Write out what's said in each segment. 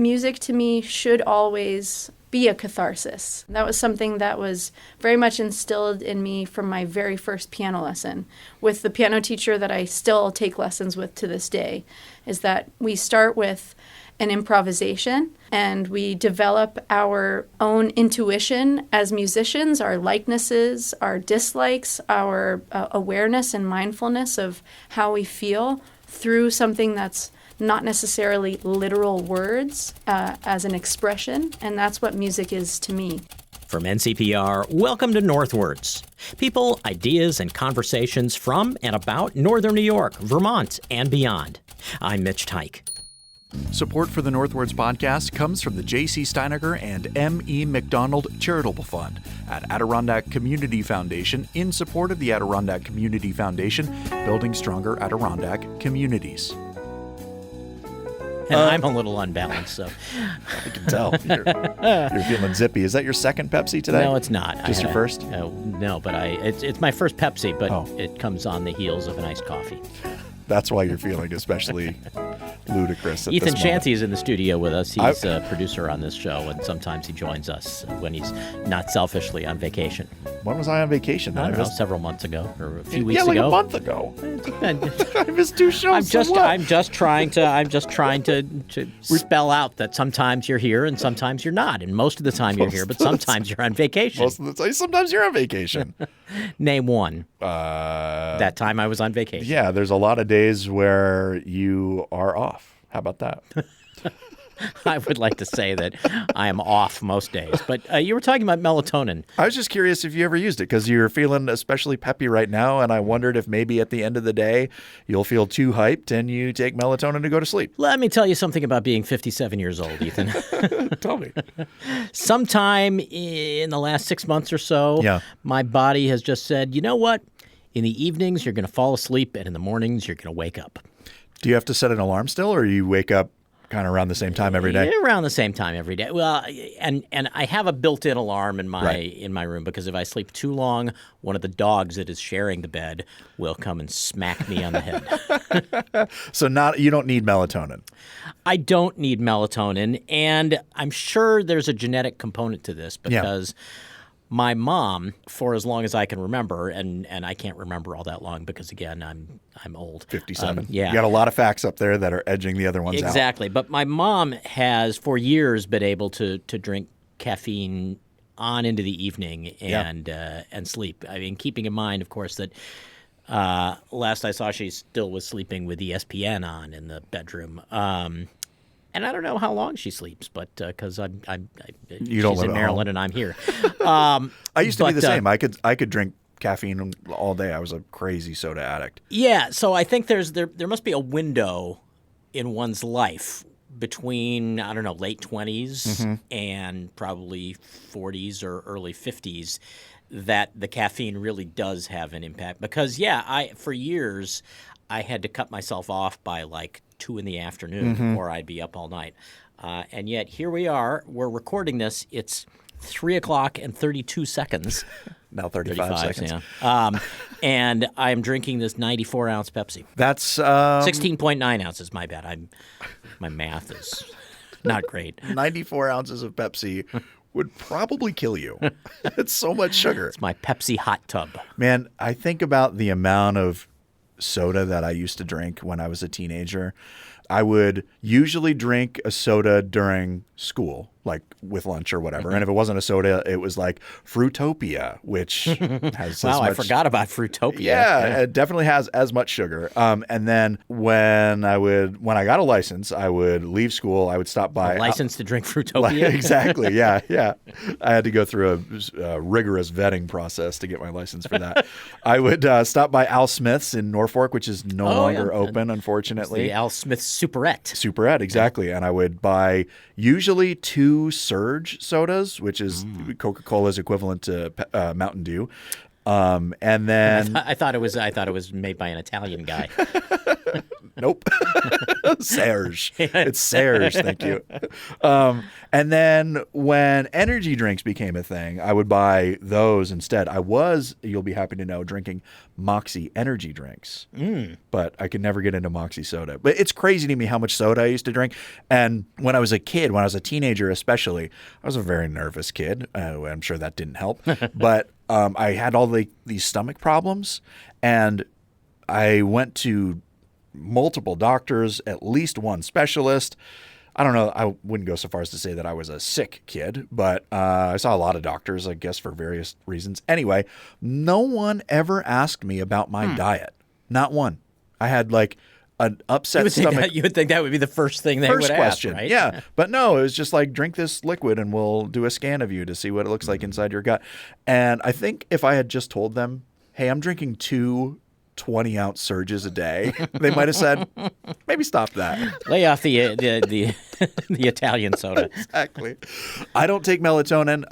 music to me should always be a catharsis. That was something that was very much instilled in me from my very first piano lesson with the piano teacher that I still take lessons with to this day, is that we start with an improvisation and we develop our own intuition as musicians, our likenesses, our dislikes, our awareness and mindfulness of how we feel through something that's not necessarily literal words as an expression, and that's what music is to me. From NCPR, welcome to Northwards. People, ideas, and conversations from and about Northern New York, Vermont, and beyond. I'm Mitch Teich. Support for the Northwards podcast comes from the J.C. Steiniger and M.E. McDonald Charitable Fund at Adirondack Community Foundation in support of the Adirondack Community Foundation, building stronger Adirondack communities. And I'm a little unbalanced, so. I can tell. You're feeling zippy. Is that your second Pepsi today? No, it's not. Just your first? No, but it's my first Pepsi, but It comes on the heels of an iced coffee. That's why you're feeling especially ludicrous at Ethan this Shanty is in the studio with us. He's a producer on this show, and sometimes he joins us when he's not selfishly on vacation. When was I on vacation? I don't know, several months ago or a few weeks ago. Yeah, like a month ago. I missed two shows. I'm just trying to spell out that sometimes you're here and sometimes you're not, and most of the time you're here, but sometimes you're on vacation. Most of the time, sometimes you're on vacation. Name one. That time I was on vacation. Yeah, there's a lot of days where you are off. How about that? I would like to say that I am off most days. But you were talking about melatonin. I was just curious if you ever used it because you're feeling especially peppy right now, and I wondered if maybe at the end of the day you'll feel too hyped and you take melatonin to go to sleep. Let me tell you something about being 57 years old, Ethan. Tell me. Sometime in the last 6 months or so, my body has just said, you know what? In the evenings, you're going to fall asleep, and in the mornings, you're going to wake up. Do you have to set an alarm still, or you wake up kind of around the same time every day? Around the same time every day. Well, and I have a built-in alarm in my room because if I sleep too long, one of the dogs that is sharing the bed will come and smack me on the head. So you don't need melatonin. I don't need melatonin, and I'm sure there's a genetic component to this because my mom, for as long as I can remember, and I can't remember all that long because, again, I'm old. 57. You got a lot of facts up there that are edging the other ones out. Exactly. But my mom has, for years, been able to drink caffeine on into the evening and sleep. I mean, keeping in mind, of course, that last I saw, she still was sleeping with ESPN on in the bedroom. And I don't know how long she sleeps, but because she's in Maryland and I'm here. I used to be the same. I could drink caffeine all day. I was a crazy soda addict. Yeah, so I think there must be a window in one's life between, I don't know, late 20s and probably 40s or early 50s that the caffeine really does have an impact. Because, for years I had to cut myself off by like 2 in the afternoon or I'd be up all night. And yet here we are. We're recording this. It's 3 o'clock and 32 seconds. Now 35 seconds. Yeah. And I'm drinking this 94-ounce Pepsi. That's 16.9 ounces. My bad. My math is not great. 94 ounces of Pepsi would probably kill you. It's so much sugar. It's my Pepsi hot tub. Man, I think about the amount of soda that I used to drink when I was a teenager. I would usually drink a soda during school, like with lunch or whatever. And if it wasn't a soda, it was like Fruitopia, which has I forgot about Fruitopia. Yeah, it definitely has as much sugar. And then when I got a license, I would leave school. I would stop by. A license to drink Fruitopia? Exactly. Yeah. I had to go through a rigorous vetting process to get my license for that. I would stop by Al Smith's in Norfolk, which is no longer open, unfortunately. It's the Al Smith Superette. Superette, exactly. And I would buy usually 2 Surge sodas, which is Coca-Cola's equivalent to Mountain Dew. And then I thought it was made by an Italian guy. Nope. Serge. It's Serge. Thank you. And then when energy drinks became a thing, I would buy those instead. I was, you'll be happy to know, drinking Moxie energy drinks. But I could never get into Moxie soda. But it's crazy to me how much soda I used to drink. And when I was a kid, when I was a teenager especially, I was a very nervous kid. I'm sure that didn't help. But I had all these stomach problems. And I went to multiple doctors, at least one specialist. I don't know. I wouldn't go so far as to say that I was a sick kid, but I saw a lot of doctors, I guess, for various reasons. Anyway, no one ever asked me about my diet. Not one. I had like an upset stomach. You would think that would be the first thing they would ask, right? Yeah. But no, it was just like, drink this liquid and we'll do a scan of you to see what it looks like inside your gut. And I think if I had just told them, hey, I'm drinking 2 20-ounce surges a day, they might have said, maybe stop that. Lay off the Italian soda. Exactly. I don't take melatonin.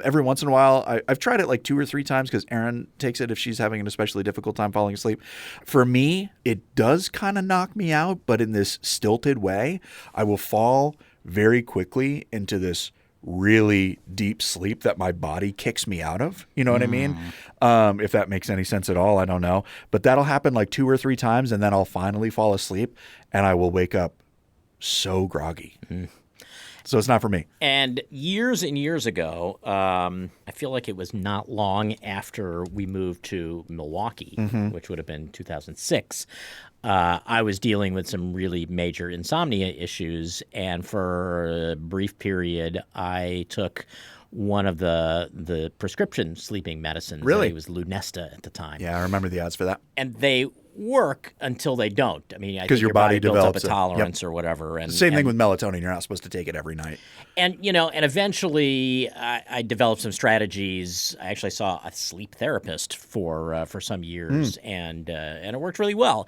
Every once in a while, I've tried it like 2 or 3 times because Erin takes it if she's having an especially difficult time falling asleep. For me, it does kind of knock me out, but in this stilted way. I will fall very quickly into this really deep sleep that my body kicks me out of. You know what I mean? If that makes any sense at all, I don't know. But that'll happen like 2 or 3 times, and then I'll finally fall asleep, and I will wake up so groggy. So it's not for me. And years ago, I feel like it was not long after we moved to Milwaukee, which would have been 2006. I was dealing with some really major insomnia issues, and for a brief period, I took one of the prescription sleeping medicines. Really? It was Lunesta at the time. Yeah, I remember the ads for that. And they work until they don't. I mean, I think your body builds up a develops tolerance or whatever. And Same thing with melatonin. You're not supposed to take it every night. And, and eventually I developed some strategies. I actually saw a sleep therapist for some years, and it worked really well.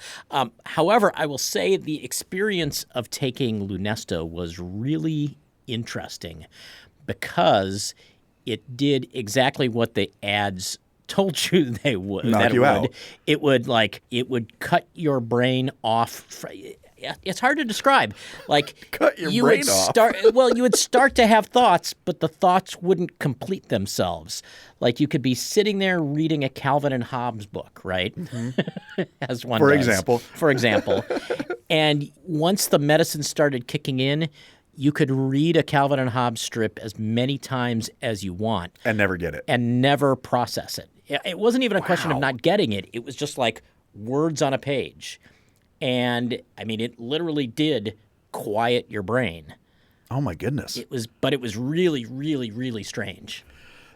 However, I will say the experience of taking Lunesta was really interesting because it did exactly what the ads told you they would. Knock you out. It would cut your brain off. It's hard to describe. Like, cut your you brain would off. you would start to have thoughts, but the thoughts wouldn't complete themselves. Like, you could be sitting there reading a Calvin and Hobbes book, right? As one For does. example. For example. And once the medicine started kicking in, you could read a Calvin and Hobbes strip as many times as you want. And never get it. And never process it. It wasn't even a question of not getting it. It was just like words on a page. And, I mean, it literally did quiet your brain. Oh, my goodness. But it was really, really, really strange.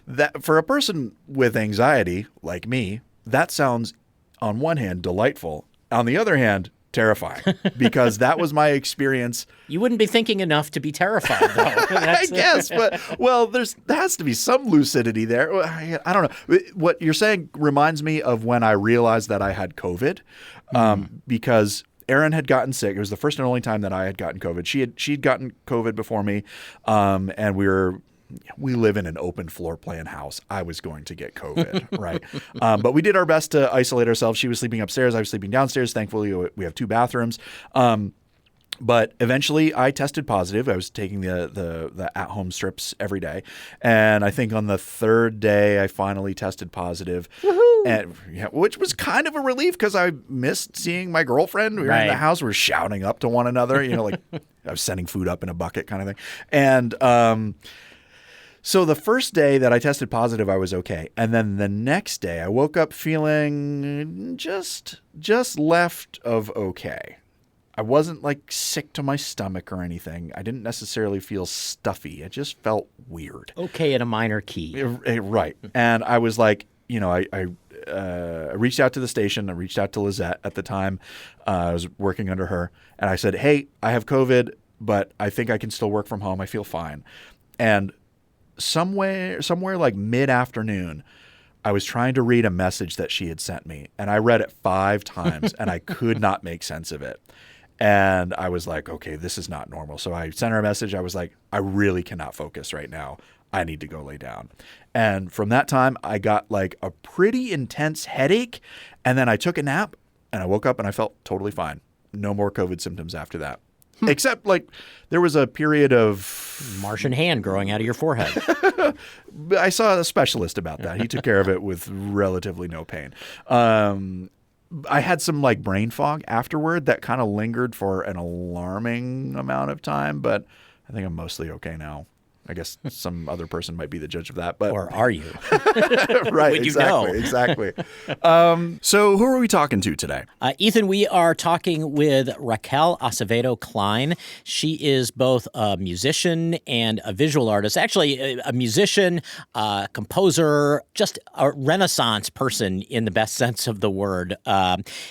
That for a person with anxiety like me, that sounds, on one hand, delightful. On the other hand, terrifying, because that was my experience. You wouldn't be thinking enough to be terrified, though. I guess, but there has to be some lucidity there. I don't know. What you're saying reminds me of when I realized that I had COVID, because Erin had gotten sick. It was the first and only time that I had gotten COVID. She'd gotten COVID before me, and we live in an open floor plan house. I was going to get COVID, right? But we did our best to isolate ourselves. She was sleeping upstairs. I was sleeping downstairs. Thankfully, we have 2 bathrooms. But eventually, I tested positive. I was taking the at-home strips every day. And I think on the 3rd day, I finally tested positive. And, which was kind of a relief because I missed seeing my girlfriend. We were in the house. We were shouting up to one another. Like I was sending food up in a bucket kind of thing. And so the first day that I tested positive, I was okay. And then the next day, I woke up feeling just left of okay. I wasn't like sick to my stomach or anything. I didn't necessarily feel stuffy. It just felt weird. Okay at a minor key. Right. And I was like, I reached out to the station. I reached out to Lizette at the time. I was working under her. And I said, hey, I have COVID, but I think I can still work from home. I feel fine. And somewhere like mid-afternoon, I was trying to read a message that she had sent me, and I read it 5 times, and I could not make sense of it. And I was like, okay, this is not normal. So I sent her a message. I was like, I really cannot focus right now. I need to go lay down. And from that time, I got like a pretty intense headache, and then I took a nap, and I woke up, and I felt totally fine. no more COVID symptoms after that. Except, like, there was a period of Martian hand growing out of your forehead. I saw a specialist about that. He took care of it with relatively no pain. I had some like brain fog afterward that kind of lingered for an alarming amount of time, but I think I'm mostly okay now. I guess some other person might be the judge of that, but Or are you? right, Would you know? exactly. So who are we talking to today? Ethan, we are talking with Raquel Acevedo Klein. She is both a musician and a visual artist. Actually, a musician, composer, just a Renaissance person in the best sense of the word.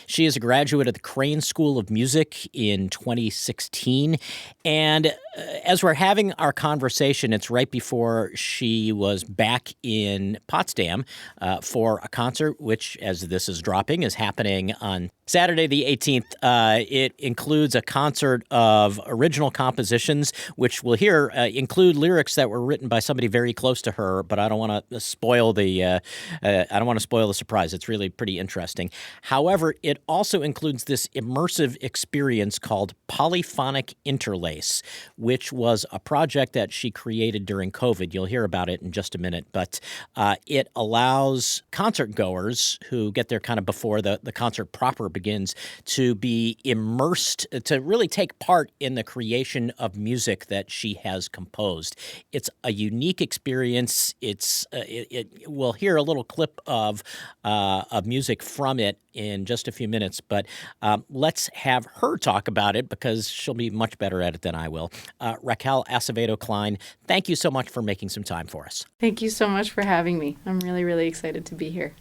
She is a graduate of the Klein School of Music in 2016. And as we're having our conversation, it's right before she was back in Potsdam for a concert, which, as this is dropping, is happening on Saturday the 18th. It includes a concert of original compositions, which we'll hear include lyrics that were written by somebody very close to her. But I don't want to spoil the surprise. It's really pretty interesting. However, it also includes this immersive experience called Polyphonic Interlace, which was a project that she created during COVID. You'll hear about it in just a minute, but it allows concert goers who get there kind of before the concert proper begins to be immersed, to really take part in the creation of music that she has composed. It's a unique experience. We'll hear a little clip of music from it in just a few minutes, but let's have her talk about it because she'll be much better at it than I will. Raquel Acevedo Klein, thank you so much for making some time for us. Thank you so much for having me. I'm really, really excited to be here.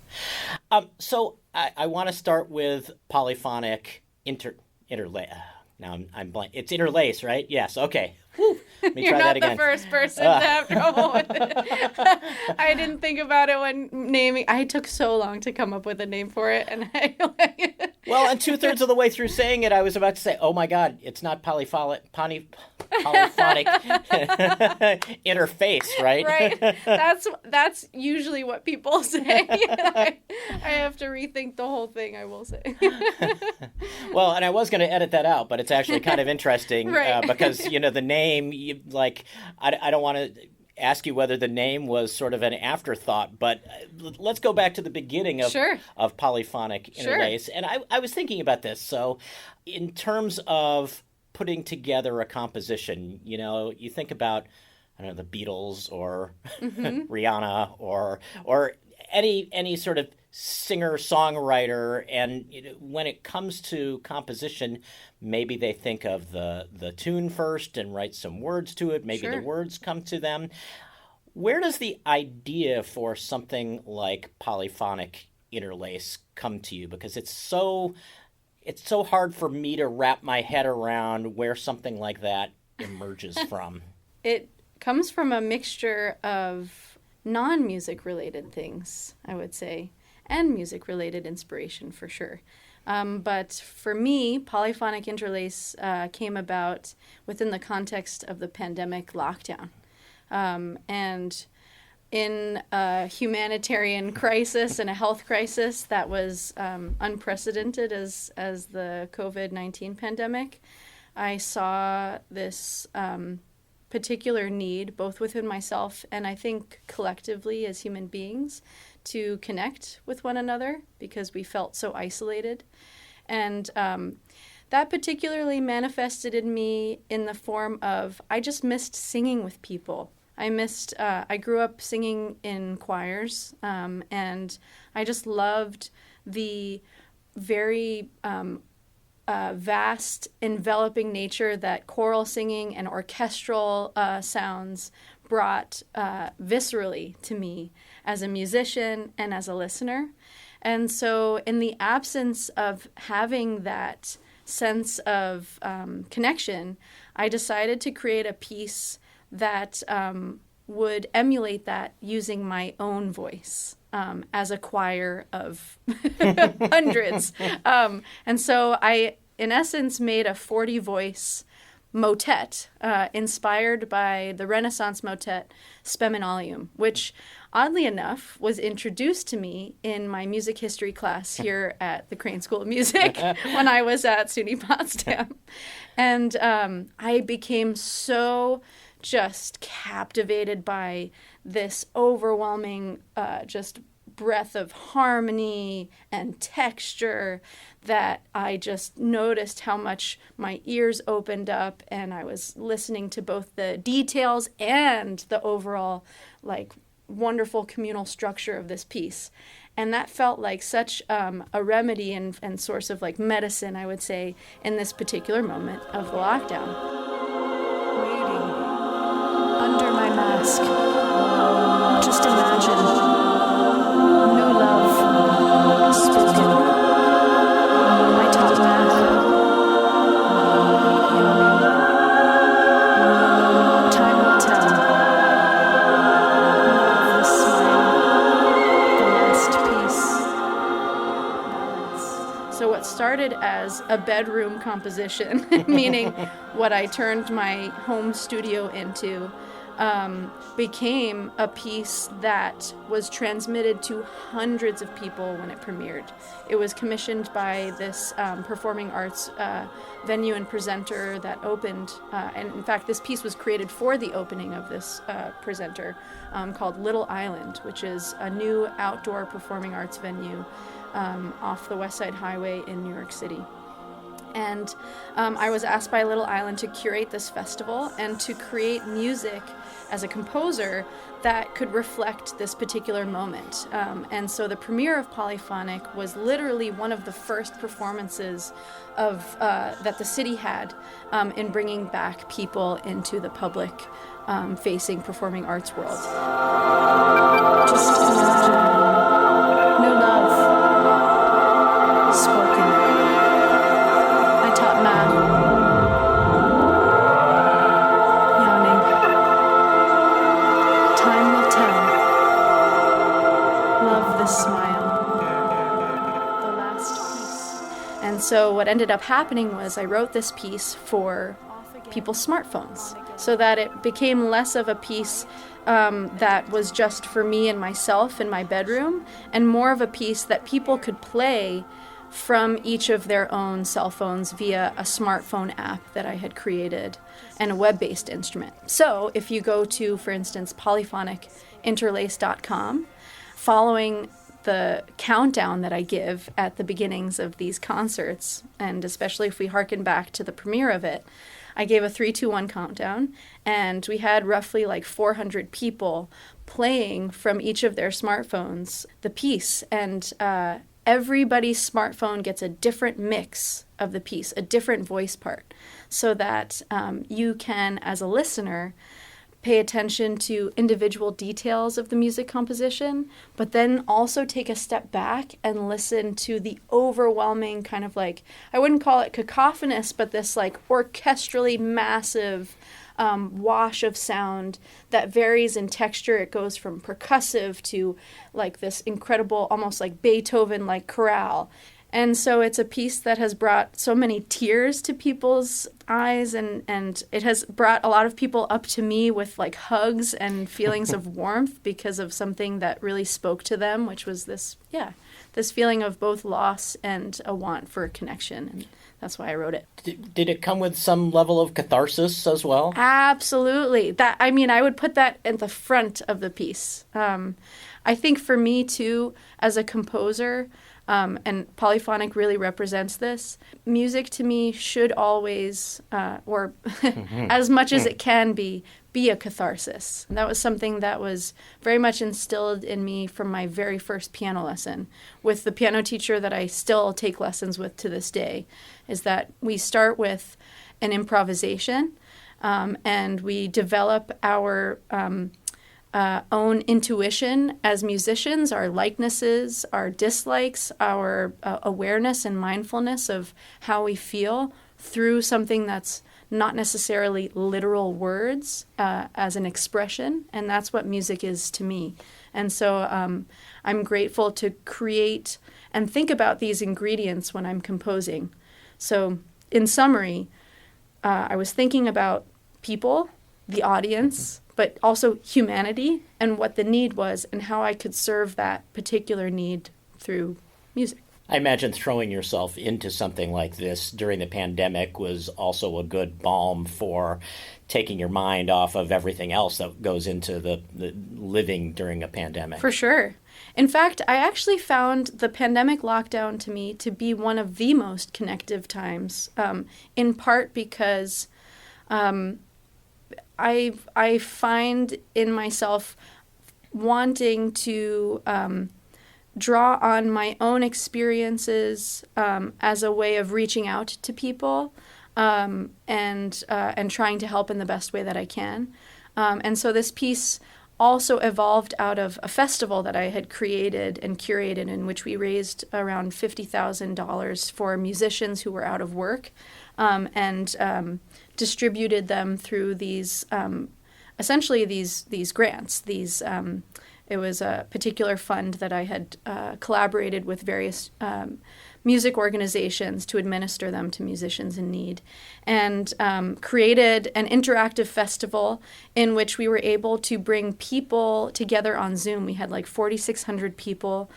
So I want to start with polyphonic interlace. Now I'm blank. It's interlace, right? Yes. Okay. Whew. Let me try that again. You're not the first person to have trouble with it. I didn't think about it when naming. I took so long to come up with a name for it, and Well, and 2/3 of the way through saying it, I was about to say, "Oh my God, it's not polyphonic interface, right?" Right. That's usually what people say. I have to rethink the whole thing. I will say. Well, and I was going to edit that out, but it's actually kind of interesting Right. Because the name. I don't want to ask you whether the name was sort of an afterthought, but let's go back to the beginning of Sure. of polyphonic interlace. Sure. And I was thinking about this. So in terms of putting together a composition, you think about, I don't know, the Beatles or Rihanna or any sort of singer-songwriter, and when it comes to composition, maybe they think of the tune first and write some words to it. Maybe Sure. the words come to them. Where does the idea for something like polyphonic interlace come to you? Because it's so hard for me to wrap my head around where something like that emerges from. It comes from a mixture of non-music related things, I would say, and music related inspiration for sure. But for me, polyphonic interlace came about within the context of the pandemic lockdown. And in a humanitarian crisis and a health crisis that was unprecedented as the COVID-19 pandemic, I saw this particular need, both within myself and I think collectively as human beings, to connect with one another because we felt so isolated. And that particularly manifested in me in the form of I just missed singing with people. I grew up singing in choirs, and I just loved the very vast, enveloping nature that choral singing and orchestral sounds brought viscerally to me as a musician and as a listener. And so in the absence of having that sense of connection, I decided to create a piece that would emulate that using my own voice as a choir of hundreds. And so I, in essence, made a 40-voice motet inspired by the Renaissance motet Speminalium, which oddly enough was introduced to me in my music history class here at the Crane School of Music when I was at SUNY Potsdam. And I became so just captivated by this overwhelming just breadth of harmony and texture that I just noticed how much my ears opened up, and I was listening to both the details and the overall like wonderful communal structure of this piece. And that felt like such a remedy and source of like medicine, I would say, in this particular moment of the lockdown. Waiting under my mask. Just imagine new love spoken. I taught math. Time will tell. The smile, the last piece, balance. So what started as a bedroom composition, meaning what I turned my home studio into, became a piece that was transmitted to hundreds of people when it premiered. It was commissioned by this performing arts venue and presenter that opened, and in fact this piece was created for the opening of this presenter called Little Island, which is a new outdoor performing arts venue off the West Side Highway in New York City. And I was asked by Little Island to curate this festival and to create music as a composer that could reflect this particular moment. And so the premiere of Polyphonic was literally one of the first performances of that the city had in bringing back people into the public facing performing arts world. Just imagine new love spoken. I taught math. Yawning. Time will tell. Love the smile. The last piece. And so what ended up happening was I wrote this piece for people's smartphones so that it became less of a piece that was just for me and myself in my bedroom, and more of a piece that people could play from each of their own cell phones via a smartphone app that I had created and a web-based instrument. So if you go to, for instance, polyphonicinterlace.com, following the countdown that I give at the beginnings of these concerts, and especially if we harken back to the premiere of it, I gave a 3-2-1 countdown, and we had roughly like 400 people playing from each of their smartphones the piece, and everybody's smartphone gets a different mix of the piece, a different voice part, so that you can, as a listener, pay attention to individual details of the music composition, but then also take a step back and listen to the overwhelming kind of like, I wouldn't call it cacophonous, but this like orchestrally massive wash of sound that varies in texture. It goes from percussive to like this incredible, almost like Beethoven-like chorale. And so it's a piece that has brought so many tears to people's eyes, and it has brought a lot of people up to me with like hugs and feelings of warmth because of something that really spoke to them, which was this feeling of both loss and a want for a connection. And that's why I wrote it. Did it come with some level of catharsis as well? Absolutely. I would put that at the front of the piece. I think for me too, as a composer, and Polyphonic really represents this. Music to me should always, or as much as it can be a catharsis. And that was something that was very much instilled in me from my very first piano lesson with the piano teacher that I still take lessons with to this day, is that we start with an improvisation and we develop our own intuition as musicians, our likenesses, our dislikes, our awareness and mindfulness of how we feel through something that's not necessarily literal words as an expression. And that's what music is to me. And so I'm grateful to create and think about these ingredients when I'm composing. So in summary, I was thinking about people, the audience, but also humanity and what the need was and how I could serve that particular need through music. I imagine throwing yourself into something like this during the pandemic was also a good balm for taking your mind off of everything else that goes into the living during a pandemic. For sure. In fact, I actually found the pandemic lockdown to me to be one of the most connective times, in part because I find in myself wanting to draw on my own experiences as a way of reaching out to people and trying to help in the best way that I can. And so this piece also evolved out of a festival that I had created and curated in which we raised around $50,000 for musicians who were out of work and distributed them through these essentially these grants. It was a particular fund that I had collaborated with various music organizations to administer them to musicians in need, and created an interactive festival in which we were able to bring people together on Zoom. We had like 4,600 people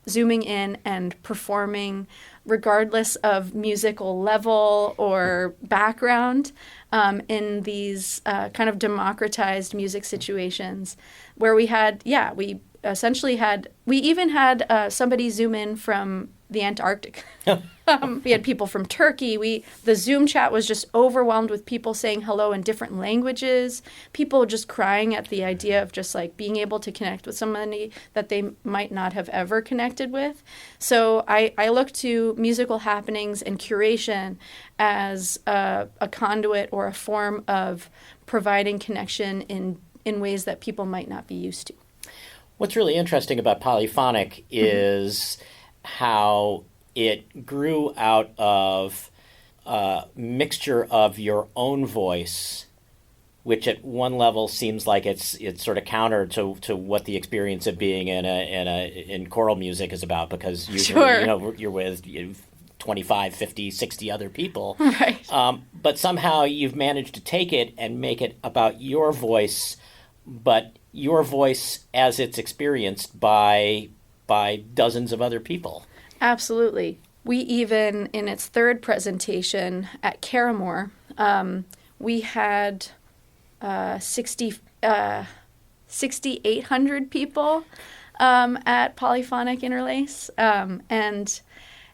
zooming in and performing regardless of musical level or background in these kind of democratized music situations where we had, we even had somebody zoom in from the Antarctic. We had people from Turkey. The Zoom chat was just overwhelmed with people saying hello in different languages, people just crying at the idea of just like being able to connect with somebody that they might not have ever connected with. So I look to musical happenings and curation as a conduit or a form of providing connection in ways that people might not be used to. What's really interesting about polyphonic is how it grew out of a mixture of your own voice, which at one level seems like it's sort of counter to what the experience of being in choral music is about, because usually you're with 25, 50, 60 other people. Right. But somehow you've managed to take it and make it about your voice, but your voice as it's experienced by dozens of other people. Absolutely. We even, in its third presentation at Caramore, we had 6,800 people at Polyphonic Interlace. And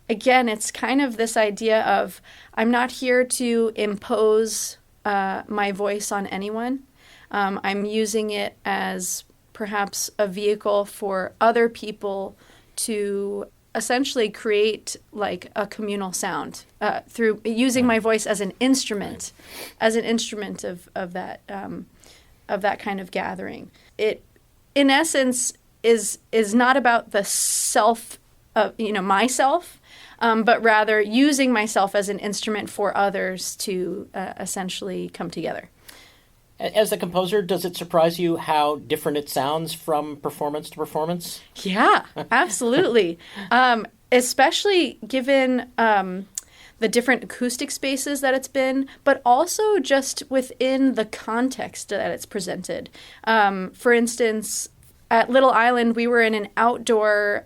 again, it's kind of this idea of I'm not here to impose my voice on anyone. I'm using it as perhaps a vehicle for other people to essentially create like a communal sound through using my voice as an instrument, of that kind of gathering. It, in essence, is not about the self, myself, but rather using myself as an instrument for others to essentially come together. As a composer, does it surprise you how different it sounds from performance to performance? Yeah, absolutely. Especially given the different acoustic spaces that it's been, but also just within the context that it's presented. For instance, at Little Island, we were in an outdoor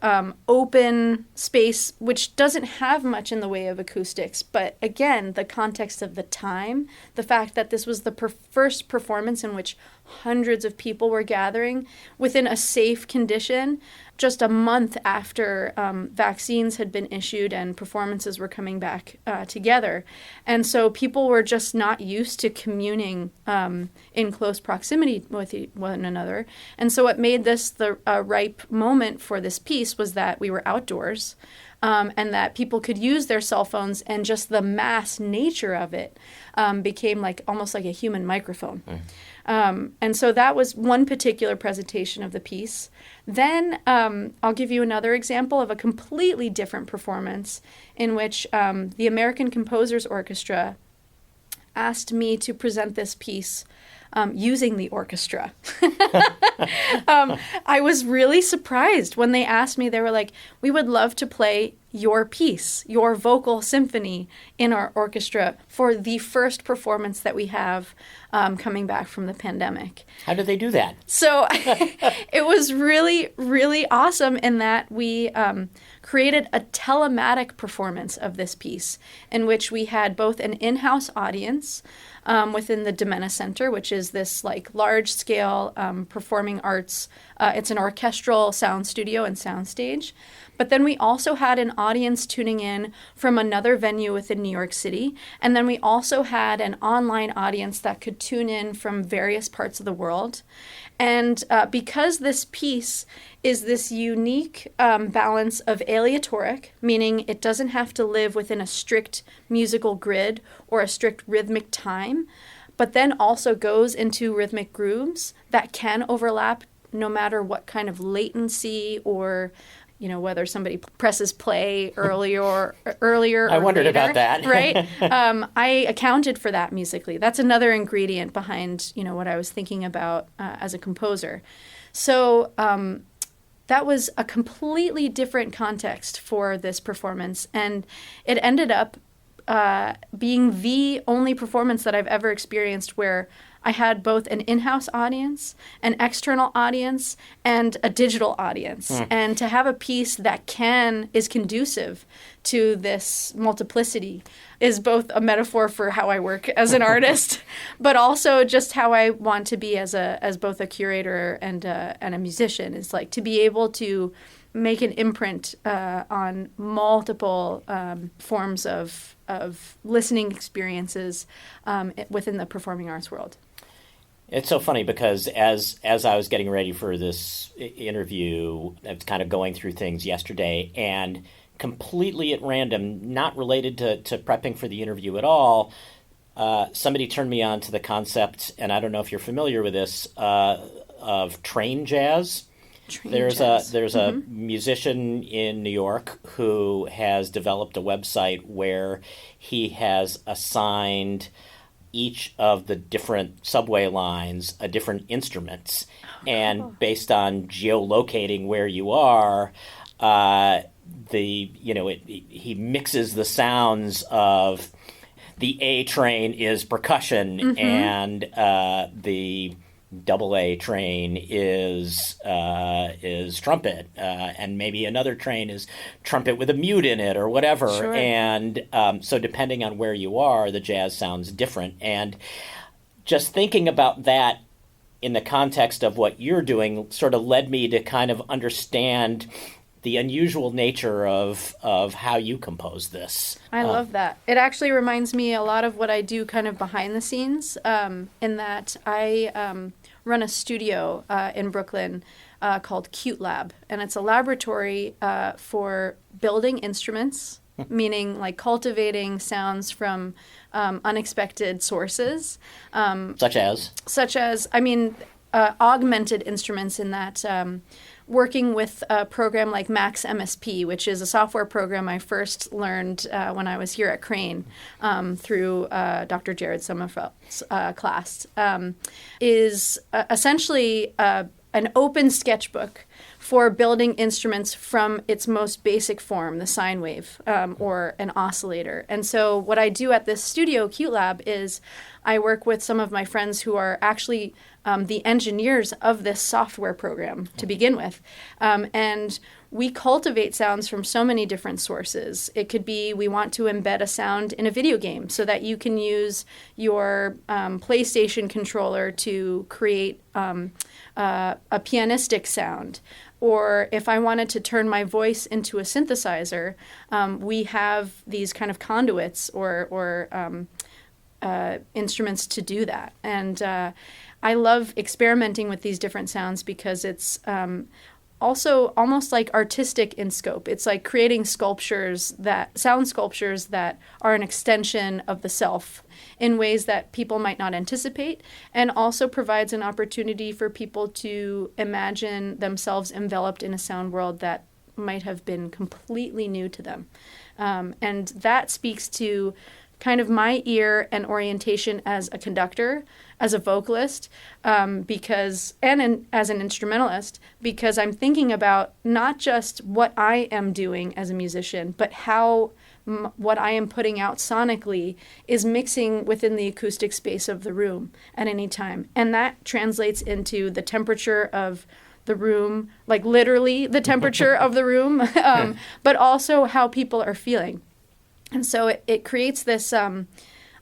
open space, which doesn't have much in the way of acoustics. But again, the context of the time, the fact that this was the first performance in which hundreds of people were gathering within a safe condition, just a month after vaccines had been issued and performances were coming back together. And so people were just not used to communing in close proximity with one another. And so what made this the ripe moment for this piece was that we were outdoors and that people could use their cell phones, and just the mass nature of it became like almost like a human microphone. And so that was one particular presentation of the piece. Then I'll give you another example of a completely different performance in which the American Composers Orchestra asked me to present this piece using the orchestra. I was really surprised when they asked me. They were like, we would love to play your piece, your vocal symphony in our orchestra for the first performance that we have coming back from the pandemic. How did they do that? So it was really, really awesome in that we created a telematic performance of this piece in which we had both an in-house audience within the Domena Center, which is this like large-scale performing arts. It's an orchestral sound studio and soundstage. But then we also had an audience tuning in from another venue within New York City. And then we also had an online audience that could tune in from various parts of the world. And because this piece is this unique balance of aleatoric, meaning it doesn't have to live within a strict musical grid or a strict rhythmic time, but then also goes into rhythmic grooves that can overlap no matter what kind of latency or whether somebody presses play earlier or I wondered later, about that. Right? I accounted for that musically. That's another ingredient behind, what I was thinking about as a composer. So that was a completely different context for this performance. And it ended up being the only performance that I've ever experienced where I had both an in-house audience, an external audience, and a digital audience. And to have a piece that is conducive to this multiplicity is both a metaphor for how I work as an artist, but also just how I want to be as both a curator and a musician. Is like to be able to make an imprint on multiple forms of listening experiences within the performing arts world. It's so funny because as I was getting ready for this interview, I was kind of going through things yesterday, and completely at random, not related to prepping for the interview at all, somebody turned me on to the concept, and I don't know if you're familiar with this, of train jazz. There's a musician in New York who has developed a website where he has assigned each of the different subway lines a different instruments, and based on geolocating where you are, he mixes the sounds of the A train is percussion, and the double A train is trumpet, and maybe another train is trumpet with a mute in it or whatever. Sure. And so depending on where you are, the jazz sounds different. And just thinking about that in the context of what you're doing sort of led me to kind of understand the unusual nature of how you compose this. I love that. It actually reminds me a lot of what I do kind of behind the scenes, in that I run a studio in Brooklyn called Cute Lab. And it's a laboratory for building instruments, meaning like cultivating sounds from unexpected sources. Such as, augmented instruments in that working with a program like Max MSP, which is a software program I first learned when I was here at Klein through Dr. Jared Sommerfeld's class, is essentially an open sketchbook for building instruments from its most basic form, the sine wave, or an oscillator. And so what I do at this studio, Cute Lab, is I work with some of my friends who are actually the engineers of this software program to begin with. And we cultivate sounds from so many different sources. It could be we want to embed a sound in a video game so that you can use your PlayStation controller to create a pianistic sound. Or if I wanted to turn my voice into a synthesizer, we have these kind of conduits or instruments to do that. And I love experimenting with these different sounds because it's also almost like artistic in scope. It's like creating sound sculptures that are an extension of the self in ways that people might not anticipate, and also provides an opportunity for people to imagine themselves enveloped in a sound world that might have been completely new to them. And that speaks to kind of my ear and orientation as a conductor, as a vocalist, as an instrumentalist, because I'm thinking about not just what I am doing as a musician, but how what I am putting out sonically is mixing within the acoustic space of the room at any time. And that translates into the temperature of the room, like literally the temperature of the room, but also how people are feeling. And so it creates this, I'm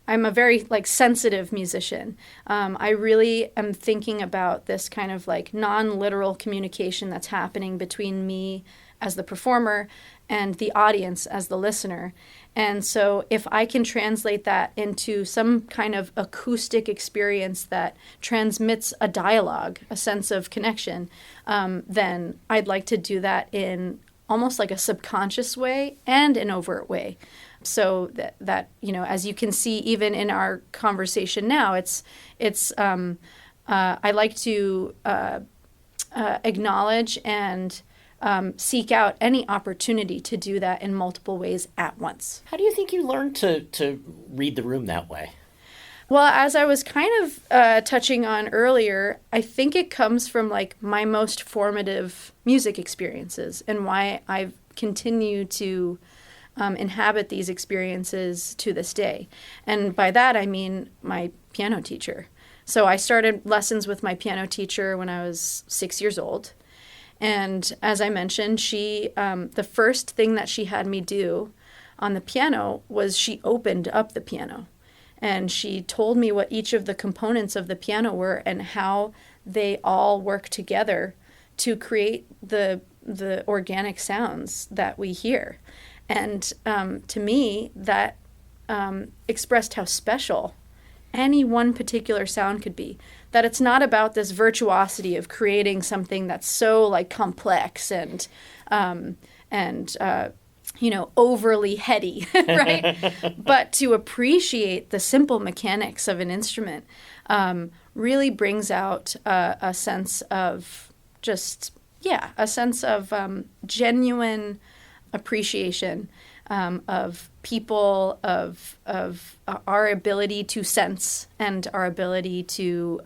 a very sensitive musician. I really am thinking about this kind of non-literal communication that's happening between me as the performer and the audience as the listener. And so if I can translate that into some kind of acoustic experience that transmits a dialogue, a sense of connection, then I'd like to do that in almost like a subconscious way and an overt way. So that as you can see, even in our conversation now, I like to acknowledge and seek out any opportunity to do that in multiple ways at once. How do you think you learned to read the room that way? Well, as I was kind of touching on earlier, I think it comes from my most formative music experiences and why I've continued to inhabit these experiences to this day. And by that, I mean my piano teacher. So I started lessons with my piano teacher when I was 6 years old. And as I mentioned, she, the first thing that she had me do on the piano was she opened up the piano. And she told me what each of the components of the piano were and how they all work together to create the organic sounds that we hear. And to me, that expressed how special any one particular sound could be. That it's not about this virtuosity of creating something that's so complex and overly heady, right? But to appreciate the simple mechanics of an instrument really brings out a sense of genuine appreciation of people, of our ability to sense and our ability to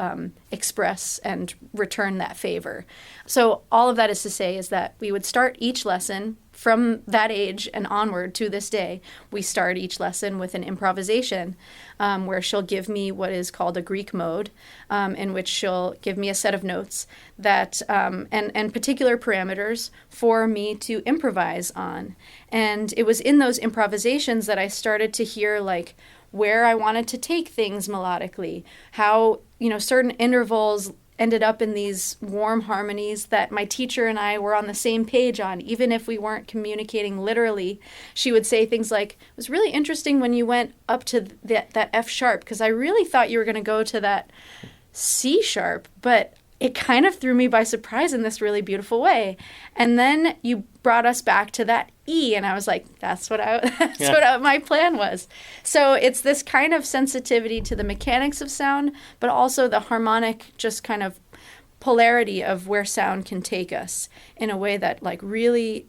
express and return that favor. So all of that is to say is that we would start each lesson from that age and onward to this day. We start each lesson with an improvisation where she'll give me what is called a Greek mode, in which she'll give me a set of notes that and particular parameters for me to improvise on. And it was in those improvisations that I started to hear where I wanted to take things melodically, how certain intervals ended up in these warm harmonies that my teacher and I were on the same page on, even if we weren't communicating literally. She would say things like, it was really interesting when you went up to that F sharp, because I really thought you were going to go to that C sharp, but it kind of threw me by surprise in this really beautiful way. And then you brought us back to that E, and I was like, that's what my plan was. So it's this kind of sensitivity to the mechanics of sound, but also the harmonic just kind of polarity of where sound can take us in a way that really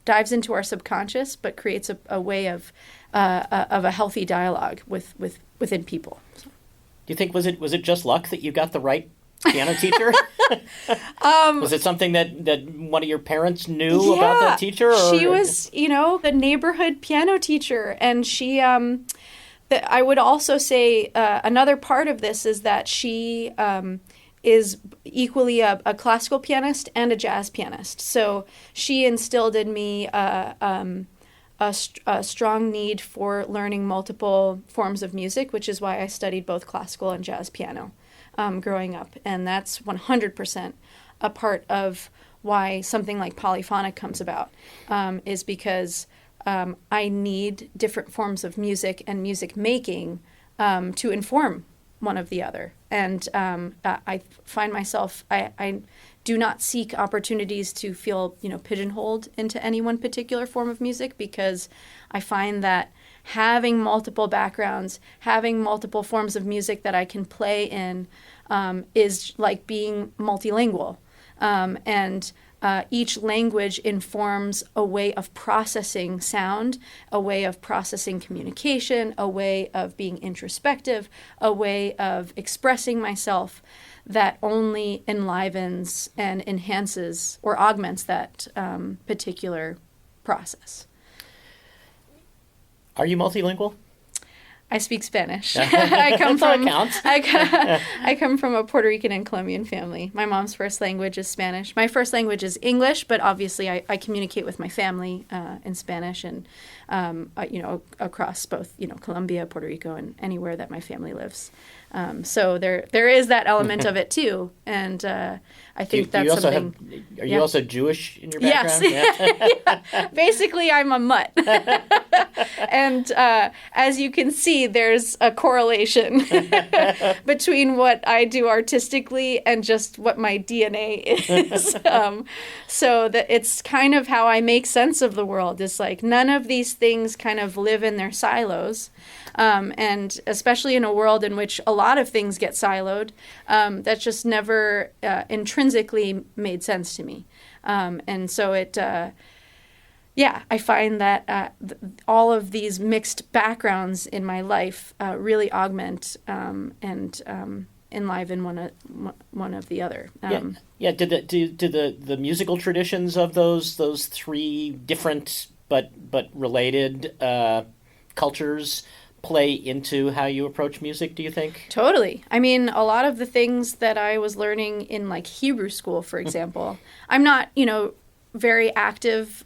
dives into our subconscious, but creates a way of a healthy dialogue within people. So. Do you think was it just luck that you got the right piano teacher? Was it something that one of your parents knew about that teacher? Or? She was, the neighborhood piano teacher. And she, I would also say another part of this is that she is equally a classical pianist and a jazz pianist. So she instilled in me a strong need for learning multiple forms of music, which is why I studied both classical and jazz piano growing up. And that's 100% a part of why something like polyphonic comes about, is because I need different forms of music and music making to inform one of the other. And I find myself, I do not seek opportunities to feel, pigeonholed into any one particular form of music, because I find that having multiple backgrounds, having multiple forms of music that I can play in is like being multilingual. And each language informs a way of processing sound, a way of processing communication, a way of being introspective, a way of expressing myself that only enlivens and enhances or augments that particular process. Are you multilingual? I speak Spanish. I come from counts. I come from a Puerto Rican and Colombian family. My mom's first language is Spanish. My first language is English, but obviously I communicate with my family in Spanish and across both Colombia, Puerto Rico, and anywhere that my family lives. So there is that element of it too, and I think that's something. Are you also Jewish in your background? Yes. Yeah. Basically, I'm a mutt. And as you can see, there's a correlation between what I do artistically and just what my DNA is. So that it's kind of how I make sense of the world. It's like none of these things kind of live in their silos. And especially in a world in which a lot of things get siloed, that just never intrinsically made sense to me. And so I find that all of these mixed backgrounds in my life really augment and enliven one of the other. Do the musical traditions of those three different but related cultures play into how you approach music, do you think? Totally. I mean, a lot of the things that I was learning in like Hebrew school, for example, I'm not, very active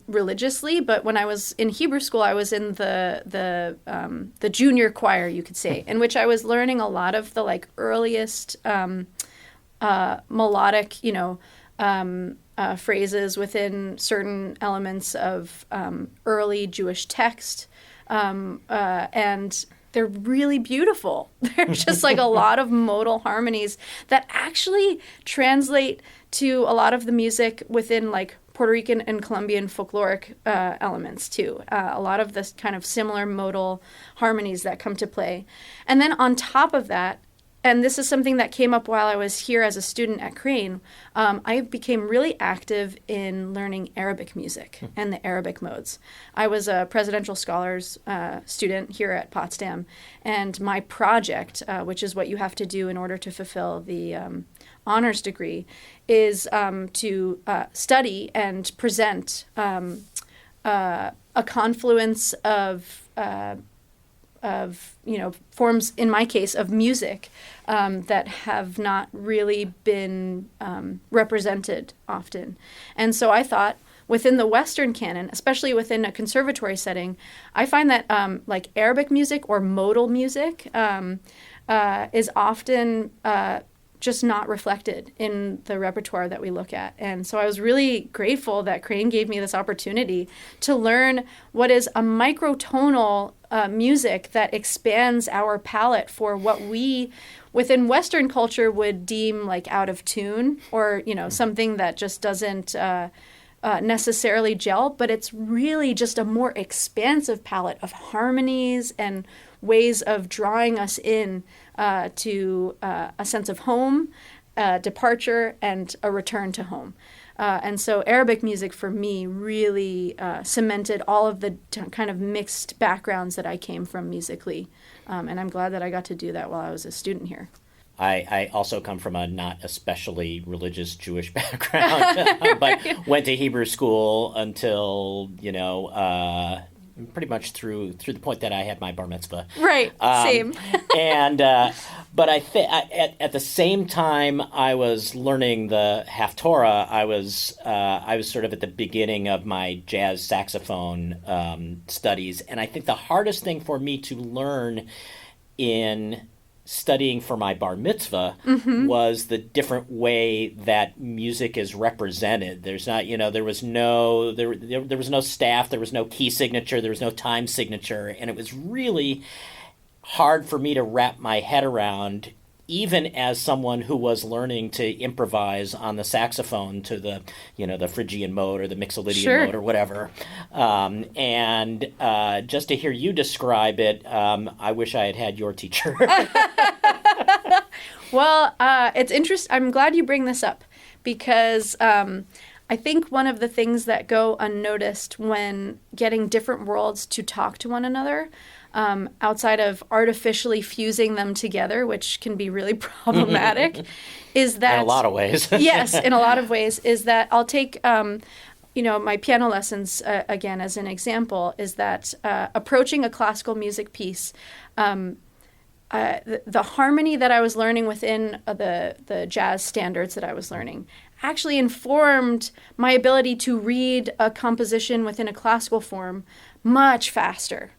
religiously, but when I was in Hebrew school, I was in the junior choir, you could say, in which I was learning a lot of the like earliest melodic, phrases within certain elements of early Jewish text. And they're really beautiful. There's just like a lot of modal harmonies that actually translate to a lot of the music within like Puerto Rican and Colombian folkloric elements too. A lot of this kind of similar modal harmonies that come to play. And then on top of that, and this is something that came up while I was here as a student at Klein, I became really active in learning Arabic music and the Arabic modes. I was a Presidential Scholars student here at Potsdam, and my project, which is what you have to do in order to fulfill the honors degree, is to study and present a confluence of forms, in my case, of music that have not really been represented often. And so I thought, within the Western canon, especially within a conservatory setting, I find that like Arabic music or modal music is often just not reflected in the repertoire that we look at. And so I was really grateful that Klein gave me this opportunity to learn what is a microtonal music that expands our palette for what we within Western culture would deem like out of tune, or something that just doesn't necessarily gel, but it's really just a more expansive palette of harmonies and ways of drawing us in to a sense of home, departure, and a return to home. And so Arabic music for me really cemented all of the kind of mixed backgrounds that I came from musically. And I'm glad that I got to do that while I was a student here. I also come from a not especially religious Jewish background, but went to Hebrew school until, pretty much through the point that I had my bar mitzvah. Right, same. But at the same time I was learning the Haftorah, I was sort of at the beginning of my jazz saxophone studies, and I think the hardest thing for me to learn in studying for my bar mitzvah was the different way that music is represented. There's not, there was no staff, there was no key signature, there was no time signature, and it was really hard for me to wrap my head around, even as someone who was learning to improvise on the saxophone to the, the Phrygian mode or the Mixolydian mode or whatever. And just to hear you describe it, I wish I had your teacher. Well, it's interesting. I'm glad you bring this up, because I think one of the things that go unnoticed when getting different worlds to talk to one another, outside of artificially fusing them together, which can be really problematic, is that... In a lot of ways. Yes, in a lot of ways, is that I'll take... my piano lessons, again, as an example, is that approaching a classical music piece, the harmony that I was learning within the jazz standards that I was learning actually informed my ability to read a composition within a classical form much faster.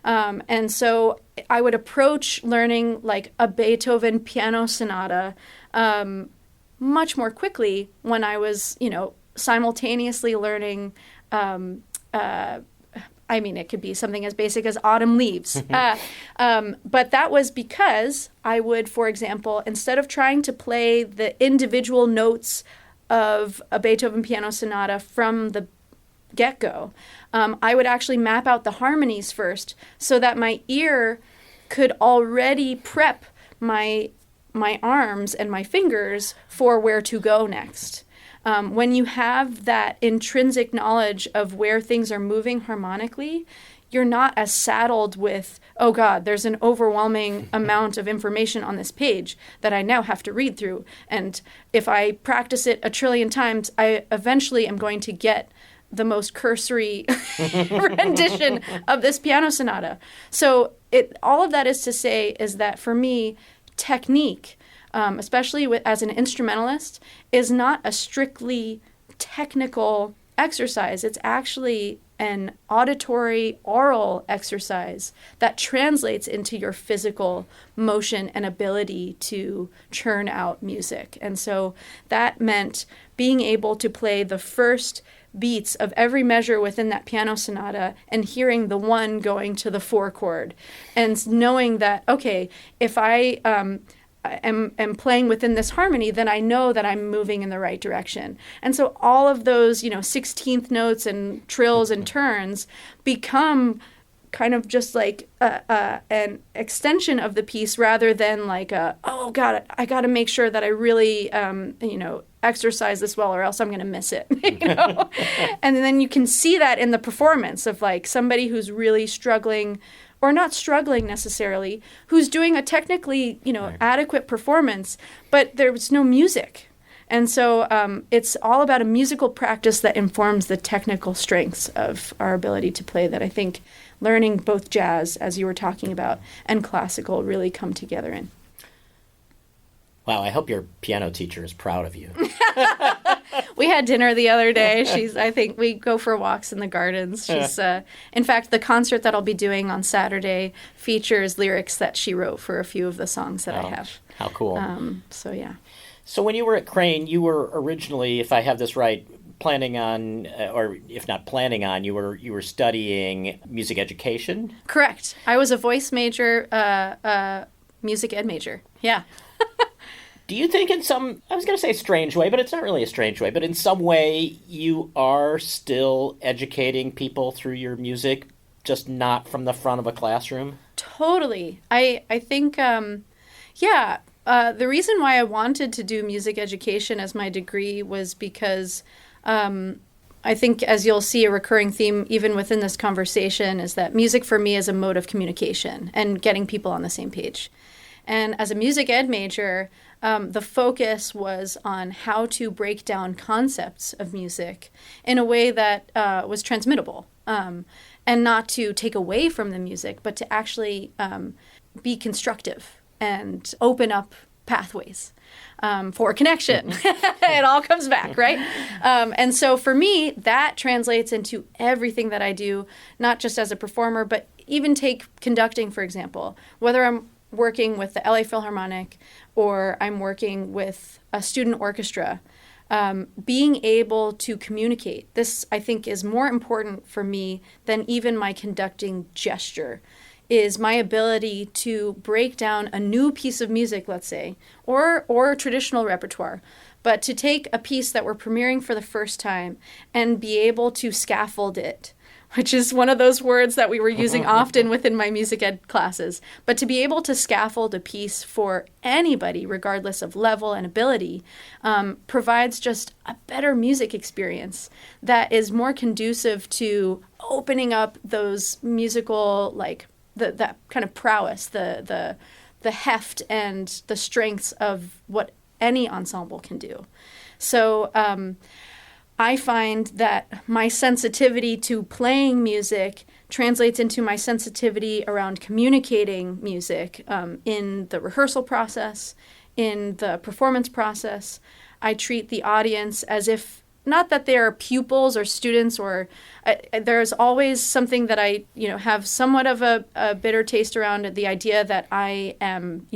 And so I would approach learning like a Beethoven piano sonata much more quickly when I was, simultaneously learning, it could be something as basic as Autumn Leaves. But that was because I would, for example, instead of trying to play the individual notes of a Beethoven piano sonata from the get-go, I would actually map out the harmonies first so that my ear could already prep my arms and my fingers for where to go next. When you have that intrinsic knowledge of where things are moving harmonically, you're not as saddled with, oh God, there's an overwhelming amount of information on this page that I now have to read through. And if I practice it a trillion times, I eventually am going to get the most cursory rendition of this piano sonata. So all of that is to say is that for me, technique, especially as an instrumentalist, is not a strictly technical exercise. It's actually an auditory, oral exercise that translates into your physical motion and ability to churn out music. And so that meant being able to play the first beats of every measure within that piano sonata and hearing the one going to the four chord and knowing that, okay, if I am playing within this harmony, then I know that I'm moving in the right direction. And so all of those, 16th notes and trills and turns become kind of just like an extension of the piece rather than like oh God, I got to make sure that I really, exercise this well or else I'm going to miss it, And then you can see that in the performance of like somebody who's really struggling or not struggling necessarily, who's doing a technically, Right. adequate performance, but there's no music. And so it's all about a musical practice that informs the technical strengths of our ability to play that I think learning both jazz, as you were talking about, and classical really come together in. Wow, I hope your piano teacher is proud of you. We had dinner the other day. I think we go for walks in the gardens. She's, in fact, the concert that I'll be doing on Saturday features lyrics that she wrote for a few of the songs that I have. How cool. So, yeah. So when you were at Klein, you were originally, if I have this right, planning on, or if not planning on, you were studying music education? Correct. I was a voice major, music ed major. Yeah. Do you think in some, I was going to say strange way, but it's not really a strange way, but in some way you are still educating people through your music, just not from the front of a classroom? Totally. I think, the reason why I wanted to do music education as my degree was because I think, as you'll see, a recurring theme even within this conversation is that music for me is a mode of communication and getting people on the same page. And as a music ed major, the focus was on how to break down concepts of music in a way that was transmittable, and not to take away from the music, but to actually be constructive and open up pathways for connection. It all comes back, right? And so for me, that translates into everything that I do, not just as a performer, but even take conducting, for example, whether I'm working with the LA Philharmonic or I'm working with a student orchestra, being able to communicate. This, I think, is more important for me than even my conducting gesture, is my ability to break down a new piece of music, let's say, or traditional repertoire, but to take a piece that we're premiering for the first time and be able to scaffold it which is one of those words that we were using often within my music ed classes. But to be able to scaffold a piece for anybody, regardless of level and ability, provides just a better music experience that is more conducive to opening up those musical, like that kind of prowess, the heft and the strengths of what any ensemble can do. So I find that my sensitivity to playing music translates into my sensitivity around communicating music in the rehearsal process, in the performance process. I treat the audience as if, not that they are pupils or students, or there's always something that I, have somewhat of a bitter taste around, the idea that I am,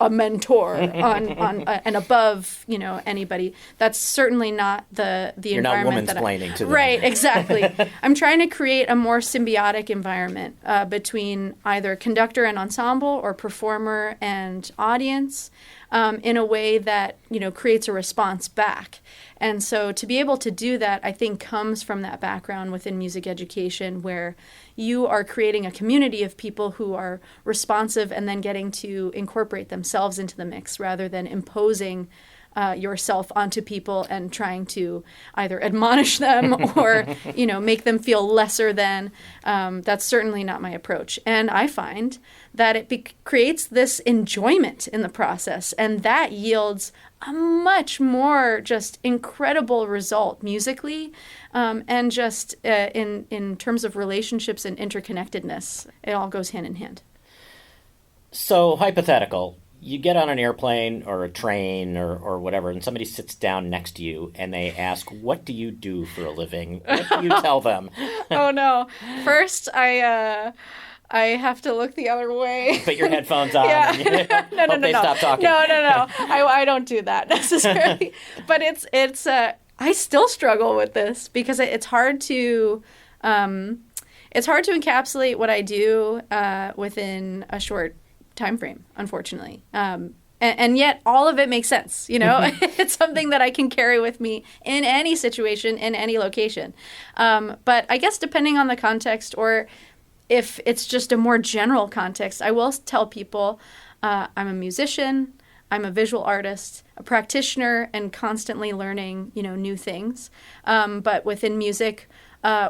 a mentor on and above, anybody. That's certainly not the You're environment not womansplaining to them. Right, exactly. I'm trying to create a more symbiotic environment between either conductor and ensemble or performer and audience, in a way that, creates a response back. And so to be able to do that, I think, comes from that background within music education, where you are creating a community of people who are responsive and then getting to incorporate themselves into the mix rather than imposing yourself onto people and trying to either admonish them or, make them feel lesser than. That's certainly not my approach. And I find that it creates this enjoyment in the process, and that yields a much more just incredible result musically, and just in terms of relationships and interconnectedness. It all goes hand in hand. So, hypothetical. You get on an airplane or a train or whatever, and somebody sits down next to you and they ask, "What do you do for a living?" What do you tell them? Oh, no. First, I have to look the other way. Put your headphones on. Yeah. And No. stop talking. No. I don't do that necessarily. But it's I still struggle with this because it's hard to encapsulate what I do within a short time frame, unfortunately. And yet all of it makes sense, It's something that I can carry with me in any situation, in any location. But I guess depending on the context, or if it's just a more general context, I will tell people I'm a musician, I'm a visual artist, a practitioner, and constantly learning, new things. But within music,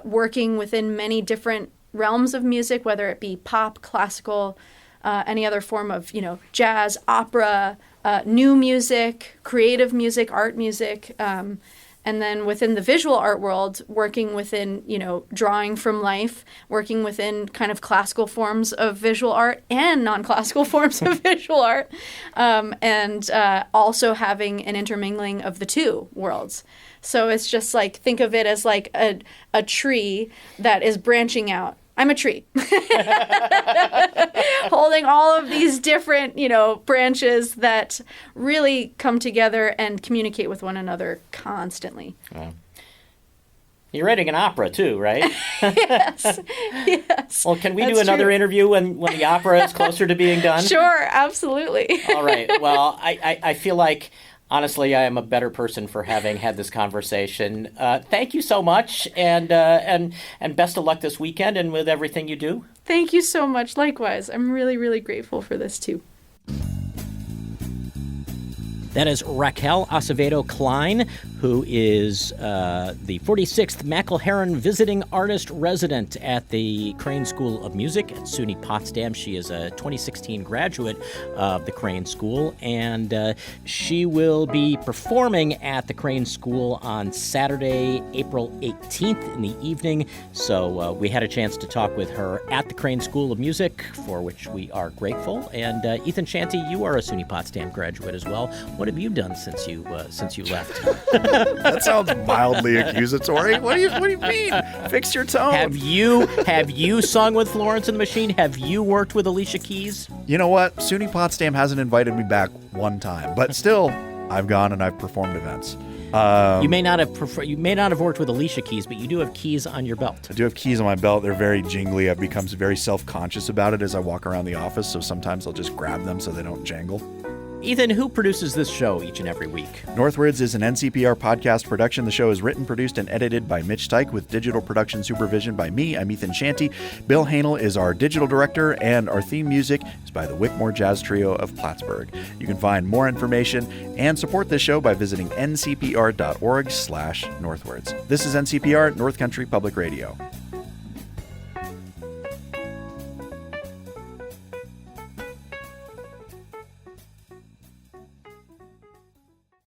working within many different realms of music, whether it be pop, classical, any other form of, jazz, opera, new music, creative music, art music, and then within the visual art world, working within, drawing from life, working within kind of classical forms of visual art and non-classical forms of visual art, and also having an intermingling of the two worlds. So it's just like, think of it as like a tree that is branching out. I'm a tree holding all of these different, branches that really come together and communicate with one another constantly. Wow. You're writing an opera too, right? Yes. Well, can we That's do another true. interview when the opera is closer to being done? Sure, absolutely. All right. Well, I feel like, honestly, I am a better person for having had this conversation. Thank you so much, and best of luck this weekend and with everything you do. Thank you so much. Likewise, I'm really, really grateful for this too. That is Raquel Acevedo Klein, who is the 46th McElherron Visiting Artist Resident at the Crane School of Music at SUNY Potsdam. She is a 2016 graduate of the Crane School, and she will be performing at the Crane School on Saturday, April 18th in the evening. So we had a chance to talk with her at the Crane School of Music, for which we are grateful. And Ethan Shanty, you are a SUNY Potsdam graduate as well. What have you done since you left? That sounds mildly accusatory. What do you mean? Fix your tone. Have you sung with Florence and the Machine? Have you worked with Alicia Keys? You know what? SUNY Potsdam hasn't invited me back one time, but still, I've gone and I've performed events. You may not have worked with Alicia Keys, but you do have keys on your belt. I do have keys on my belt. They're very jingly. I've become very self-conscious about it as I walk around the office, so sometimes I'll just grab them so they don't jangle. Ethan, who produces this show each and every week? Northwards is an NCPR podcast production. The show is written, produced, and edited by Mitch Teich with digital production supervision by me. I'm Ethan Shanty. Bill Hanel is our digital director, and our theme music is by the Wickmore Jazz Trio of Plattsburgh. You can find more information and support this show by visiting ncpr.org/northwards. This is NCPR, North Country Public Radio.